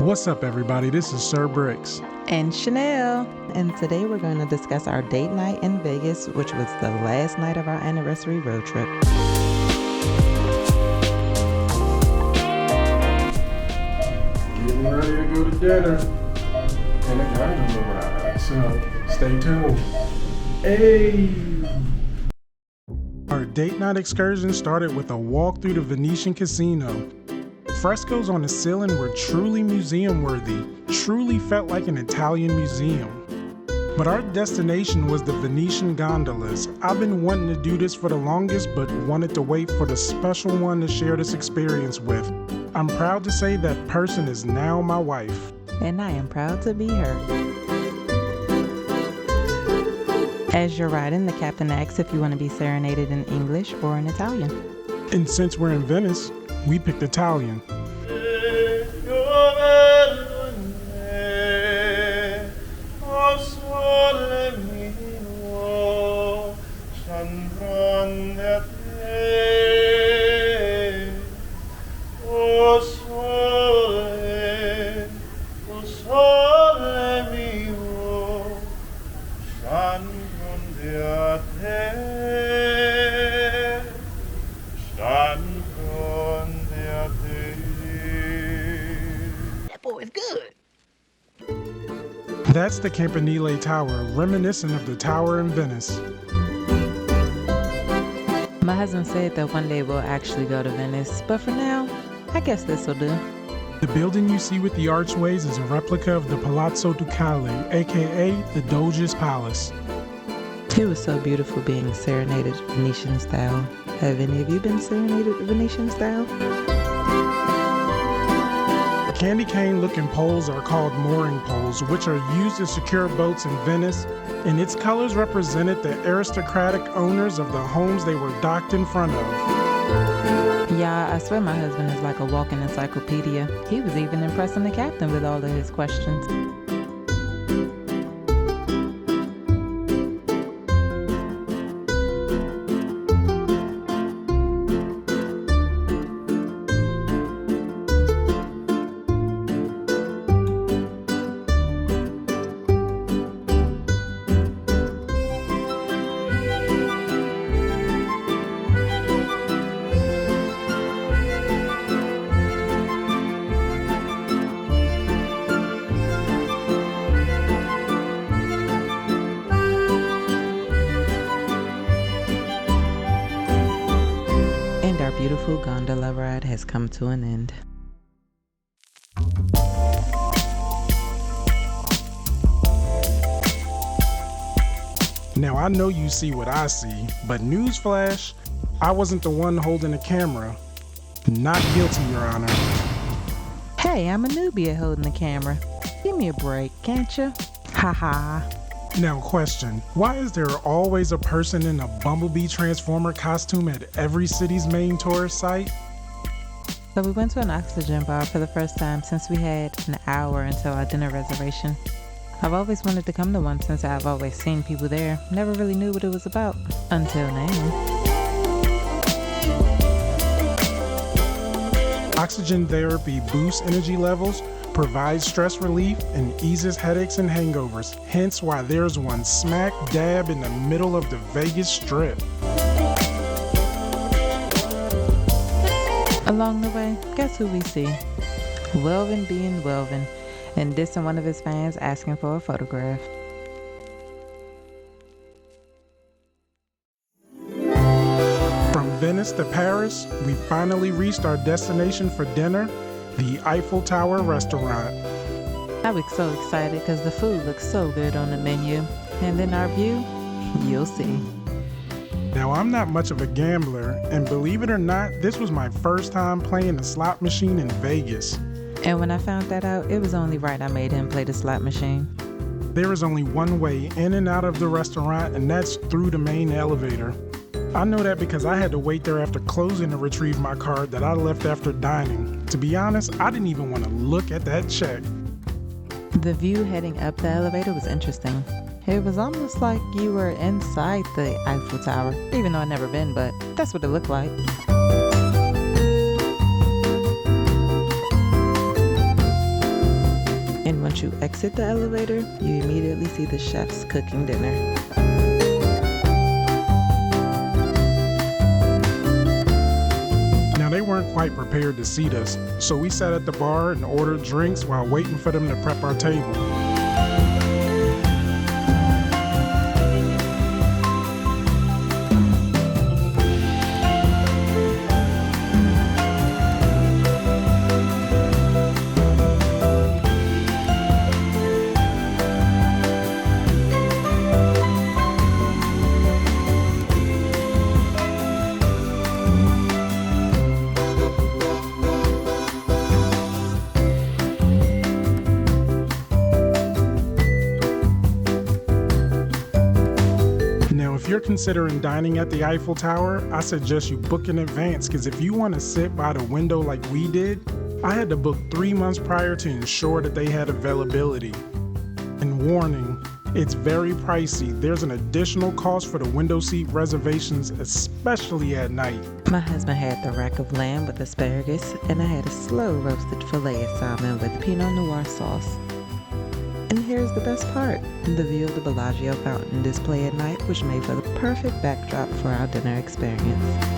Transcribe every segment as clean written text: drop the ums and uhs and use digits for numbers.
What's up, everybody? This is Sir Bricks. And Chanel. And today we're going to discuss our date night in Vegas, which was the last night of our anniversary road trip. Getting ready to go to dinner in a gondola ride, so stay tuned. Hey! Our date night excursion started with a walk through the Venetian casino. Frescoes on the ceiling were truly museum-worthy, truly felt like an Italian museum. But our destination was the Venetian Gondolas. I've been wanting to do this for the longest, but wanted to wait for the special one to share this experience with. I'm proud to say that person is now my wife. And I am proud to be her. As you're riding, the captain asks if you want to be serenaded in English or in Italian. And since we're in Venice, we picked Italian. That's the Campanile Tower, reminiscent of the tower in Venice. My husband said that one day we'll actually go to Venice, but for now, I guess this will do. The building you see with the archways is a replica of the Palazzo Ducale, aka the Doge's Palace. It was so beautiful being serenaded Venetian style. Have any of you been serenaded Venetian style? Candy cane looking poles are called mooring poles, which are used to secure boats in Venice, and its colors represented the aristocratic owners of the homes they were docked in front of. Yeah, I swear my husband is like a walking encyclopedia. He was even impressing the captain with all of his questions. And our beautiful gondola ride has come to an end. Now I know you see what I see, but newsflash, I wasn't the one holding the camera. Not guilty, Your Honor. Hey, I'm a newbie at holding the camera. Give me a break, can't you? Haha. Now question, why is there always a person in a Bumblebee Transformer costume at every city's main tourist site? So we went to an oxygen bar for the first time since we had an hour until our dinner reservation. I've always wanted to come to one since I've always seen people there. Never really knew what it was about until now. Oxygen therapy boosts energy levels, provides stress relief, and eases headaches and hangovers, hence why there's one smack dab in the middle of the Vegas Strip. Along the way, guess who we see? Welvin being Welvin, and dissing one of his fans asking for a photograph. From Venice to Paris, we finally reached our destination for dinner, the Eiffel Tower Restaurant. I was so excited because the food looks so good on the menu. And then our view, you'll see. Now, I'm not much of a gambler, and believe it or not, this was my first time playing a slot machine in Vegas. And when I found that out, it was only right I made him play the slot machine. There is only one way in and out of the restaurant, and that's through the main elevator. I know that because I had to wait there after closing to retrieve my card that I left after dining. To be honest, I didn't even want to look at that check. The view heading up the elevator was interesting. It was almost like you were inside the Eiffel Tower, even though I'd never been, but that's what it looked like. And once you exit the elevator, you immediately see the chefs cooking dinner. Now, they weren't quite prepared to seat us, so we sat at the bar and ordered drinks while waiting for them to prep our table. If you're considering dining at the Eiffel Tower, I suggest you book in advance, because if you want to sit by the window like we did, I had to book 3 months prior to ensure that they had availability. And warning, it's very pricey. There's an additional cost for the window seat reservations, especially at night. My husband had the rack of lamb with asparagus, and I had a slow roasted filet of salmon with Pinot Noir sauce. And here's the best part, the view of the Bellagio fountain display at night, which made for the perfect backdrop for our dinner experience.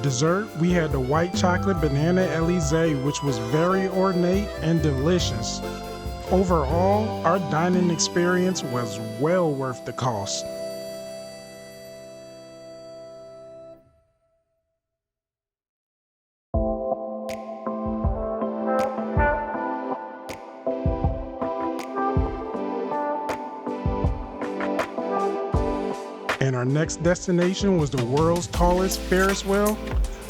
Dessert, we had the white chocolate banana Elysée, which was very ornate and delicious. Overall, our dining experience was well worth the cost. And our next destination was the world's tallest Ferris wheel,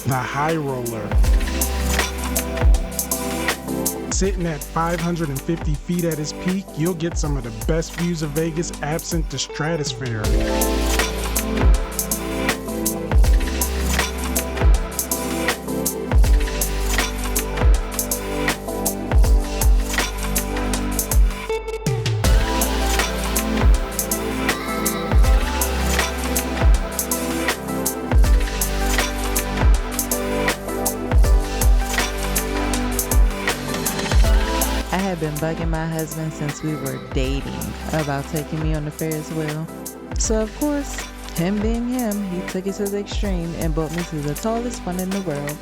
the High Roller. Sitting at 550 feet at its peak, you'll get some of the best views of Vegas absent the stratosphere. I had been bugging my husband since we were dating about taking me on the Ferris wheel. So of course, him being him, he took it to the extreme and brought me to the tallest one in the world.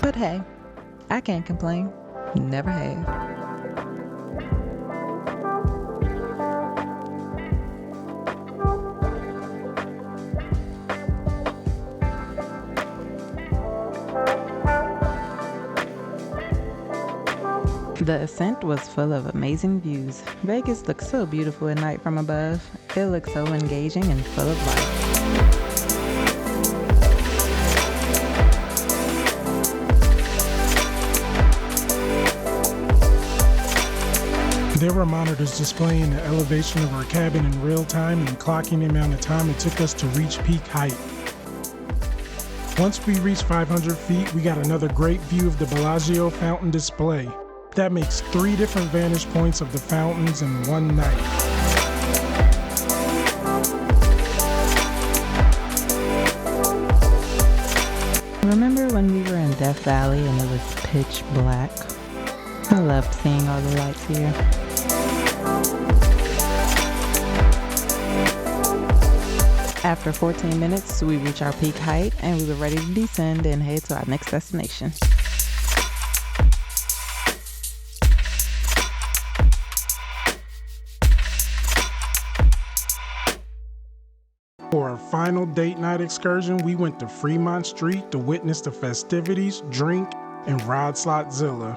But hey, I can't complain. Never have. The ascent was full of amazing views. Vegas looks so beautiful at night from above. It looks so engaging and full of life. There were monitors displaying the elevation of our cabin in real time and clocking the amount of time it took us to reach peak height. Once we reached 500 feet, we got another great view of the Bellagio fountain display. That makes 3 different vantage points of the fountains in one night. Remember when we were in Death Valley and it was pitch black? I loved seeing all the lights here. After 14 minutes, we reached our peak height and we were ready to descend and head to our next destination. For our final date night excursion, we went to Fremont St to witness the festivities, drink, and ride Slotzilla.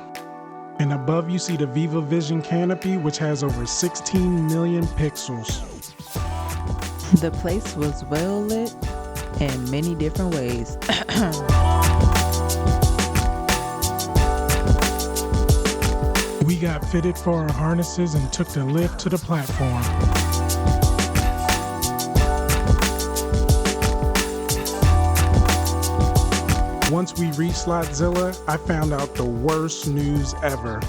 And above you see the Viva Vision canopy, which has over 16 million pixels. The place was well lit in many different ways. We got fitted for our harnesses and took the lift to the platform. Once we reached Slotzilla, I found out the worst news ever.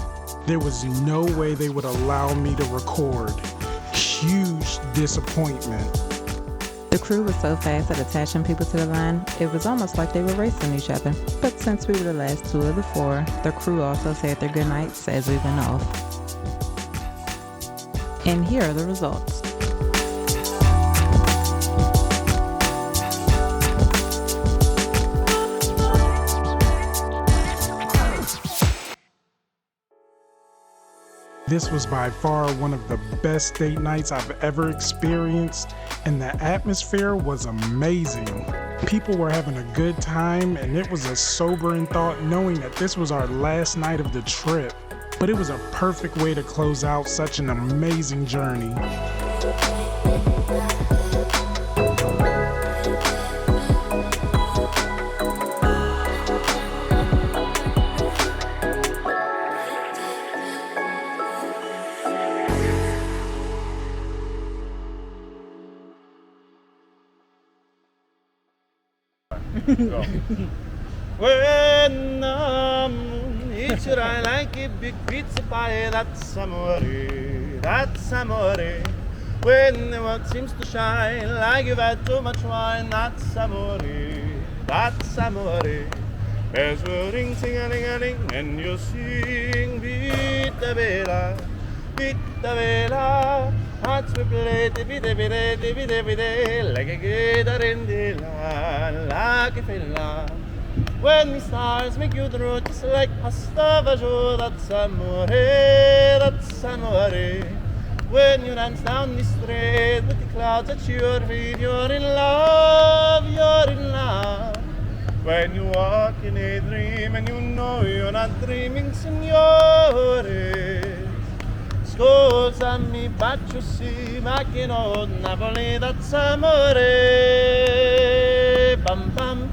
There was no way they would allow me to record. Huge disappointment. The crew was so fast at attaching people to the line, it was almost like they were racing each other. But since we were the last two of the four, the crew also said their goodnights as we went off. And here are the results. This was by far one of the best date nights I've ever experienced, and the atmosphere was amazing. People were having a good time, and it was a sobering thought knowing that this was our last night of the trip. But it was a perfect way to close out such an amazing journey. Go. When the moon hits your eye like a big pizza pie, that's amore, that's amore. When the world seems to shine like you've had too much wine, that's amore, that's amore. Bells will ring, sing-a-ling-a-ling, and you sing, vita vela, hearts will play, like a gator in the land, like a fella. When the stars make you draw just like pasta vajo, that's amore, that's amore. When you dance down the street with the clouds at your feet, you're in love, you're in love. When you walk in a dream and you know you're not dreaming, signore. Scusami, bacio sì, macchino Napoli, that's amore. Bam bam.